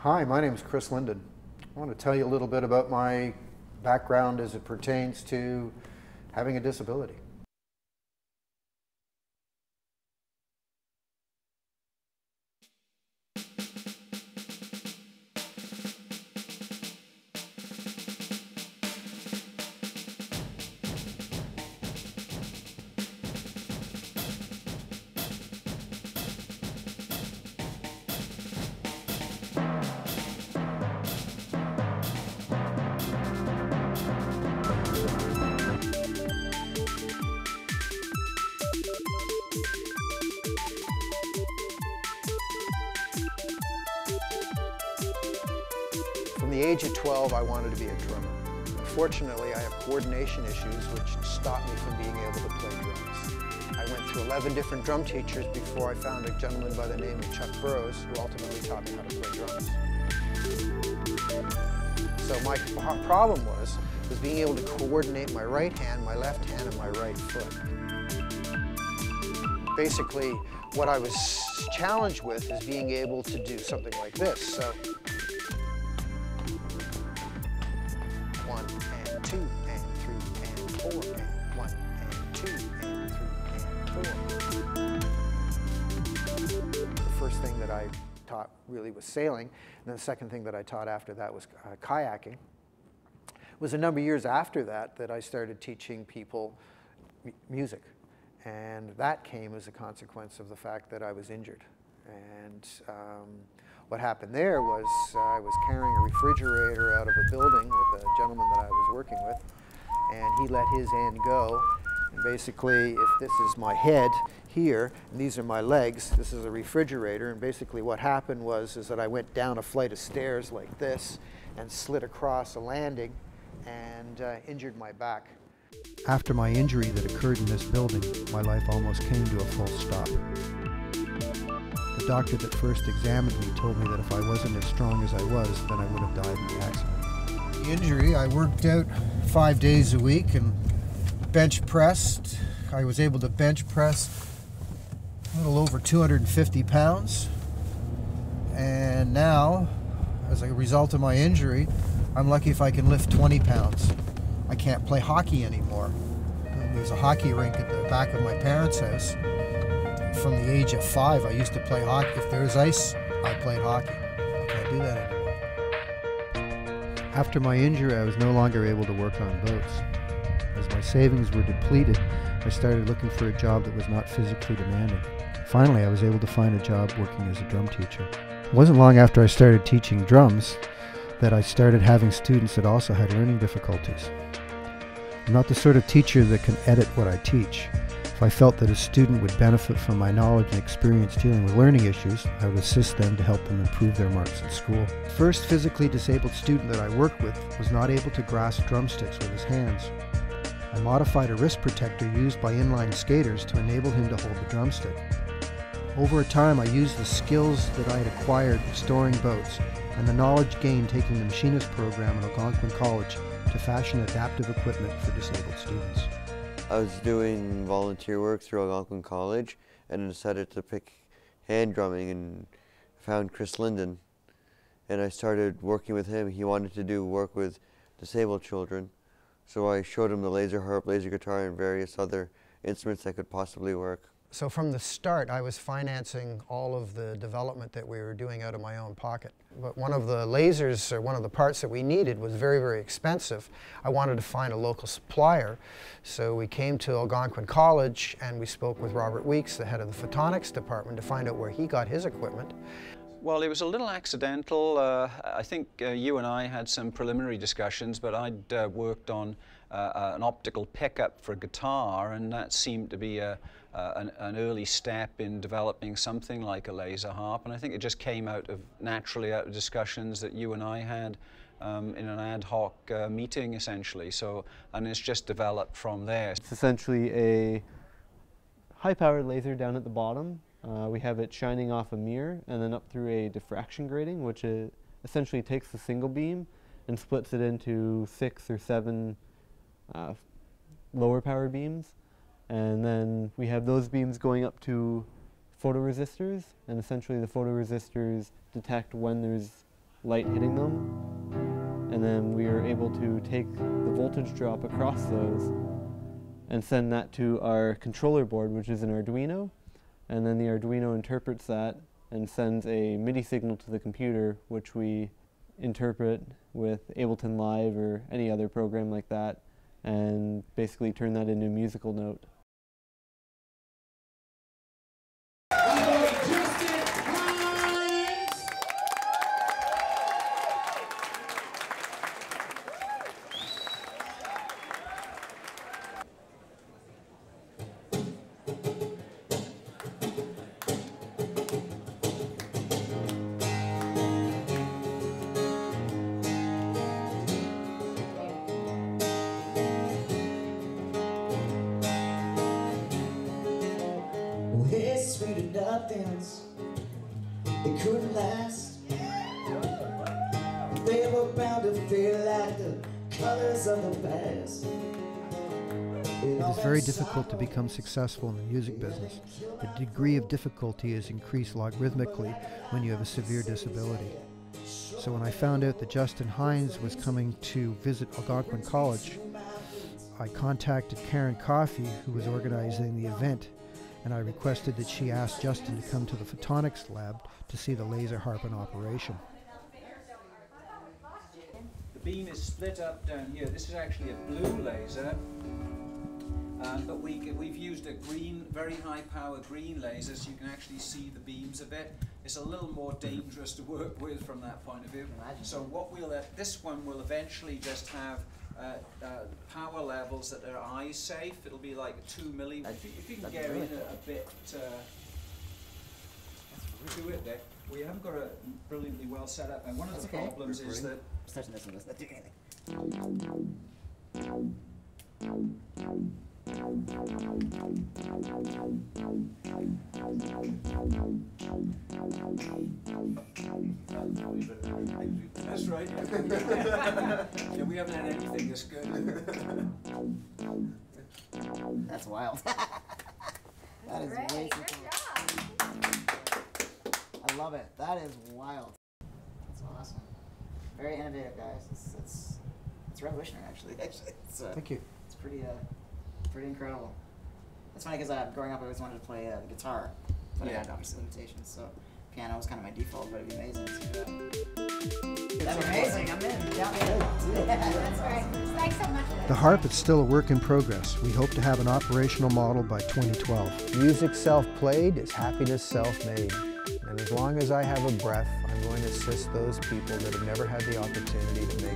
Hi, my name is Chris Linden. I want to tell you a little bit about my background as it pertains to having a disability. From the age of 12, I wanted to be a drummer. Unfortunately, I have coordination issues which stopped me from being able to play drums. I went through 11 different drum teachers before I found a gentleman by the name of Chuck Burrows, who ultimately taught me how to play drums. So my problem was being able to coordinate my right hand, my left hand, and my right foot. Basically, what I was challenged with is being able to do something like this. So, 1 and 2 and 3 and 4 and 1 and 2 and 3 and 4. The first thing that I taught really was sailing, and then the second thing that I taught after that was kayaking. It was a number of years after that that I started teaching people music, and that came as a consequence of the fact that I was injured. And what happened there was I was carrying a refrigerator out of a building with a gentleman that I was working with, and he let his end go. And basically, if this is my head here, and these are my legs, this is a refrigerator, and basically what happened was that I went down a flight of stairs like this and slid across a landing and injured my back. After my injury that occurred in this building, my life almost came to a full stop. The doctor that first examined me told me that if I wasn't as strong as I was, then I would have died in the accident. The injury, I worked out 5 days a week and bench pressed. I was able to bench press a little over 250 pounds. And now, as a result of my injury, I'm lucky if I can lift 20 pounds. I can't play hockey anymore. There's a hockey rink at the back of my parents' house. From the age of 5, I used to play hockey. If there's ice, I played hockey. I can't do that anymore. After my injury, I was no longer able to work on boats. As my savings were depleted, I started looking for a job that was not physically demanding. Finally, I was able to find a job working as a drum teacher. It wasn't long after I started teaching drums that I started having students that also had learning difficulties. I'm not the sort of teacher that can edit what I teach. If I felt that a student would benefit from my knowledge and experience dealing with learning issues, I would assist them to help them improve their marks at school. The first physically disabled student that I worked with was not able to grasp drumsticks with his hands. I modified a wrist protector used by inline skaters to enable him to hold the drumstick. Over time, I used the skills that I had acquired restoring boats and the knowledge gained taking the machinist program at Algonquin College to fashion adaptive equipment for disabled students. I was doing volunteer work through Algonquin College and decided to pick hand drumming and found Chris Linden. And I started working with him. He wanted to do work with disabled children, so I showed him the laser harp, laser guitar, and various other instruments that could possibly work. So from the start, I was financing all of the development that we were doing out of my own pocket. But one of the lasers, or one of the parts that we needed, was very, very expensive. I wanted to find a local supplier. So we came to Algonquin College and we spoke with Robert Weeks, the head of the photonics department, to find out where he got his equipment. Well, it was a little accidental. I think you and I had some preliminary discussions, but I'd worked on an optical pickup for guitar, and that seemed to be an early step in developing something like a laser harp. And I think it just came naturally out of discussions that you and I had in an ad hoc meeting, essentially. And it's just developed from there. It's essentially a high-powered laser down at the bottom. We have it shining off a mirror and then up through a diffraction grating, which essentially takes the single beam and splits it into 6 or 7 lower power beams. And then we have those beams going up to photoresistors, and essentially the photoresistors detect when there's light hitting them. And then we are able to take the voltage drop across those and send that to our controller board, which is an Arduino. And then the Arduino interprets that and sends a MIDI signal to the computer, which we interpret with Ableton Live or any other program like that, and basically turn that into a musical note. It's sweet and nothings, they couldn't last. They were bound to feel like the colors of the past. It is very difficult to become successful in the music business. The degree of difficulty is increased logarithmically when you have a severe disability. So when I found out that Justin Hines was coming to visit Algonquin College, I contacted Karen Coffey, who was organizing the event, and I requested that she ask Justin to come to the photonics lab to see the laser harp in operation. The beam is split up down here. This is actually a blue laser, but we've used a green, very high power green laser, so you can actually see the beams a bit. It's a little more dangerous to work with from that point of view. So what this one will eventually just have power levels that are eye safe. It'll be like 2 milli. If you can get in a bit to it there. We haven't got a brilliantly well set up, and one of the problems is that Just touching this one doesn't do anything. that's right. Yeah, we haven't had anything this good. That's wild. That is way too cool. I love it. That is wild. That's awesome. Very innovative, guys. It's revolutionary, actually. It's, Thank you. It's pretty incredible. It's funny because growing up, I always wanted to play the guitar, but I had obviously limitations. So piano was kind of my default, but it'd be amazing to. That'd be amazing. I'm in. Yeah, That's great. Thanks so much. The harp is still a work in progress. We hope to have an operational model by 2012. Music self-played is happiness self-made. And as long as I have a breath, I'm going to assist those people that have never had the opportunity to make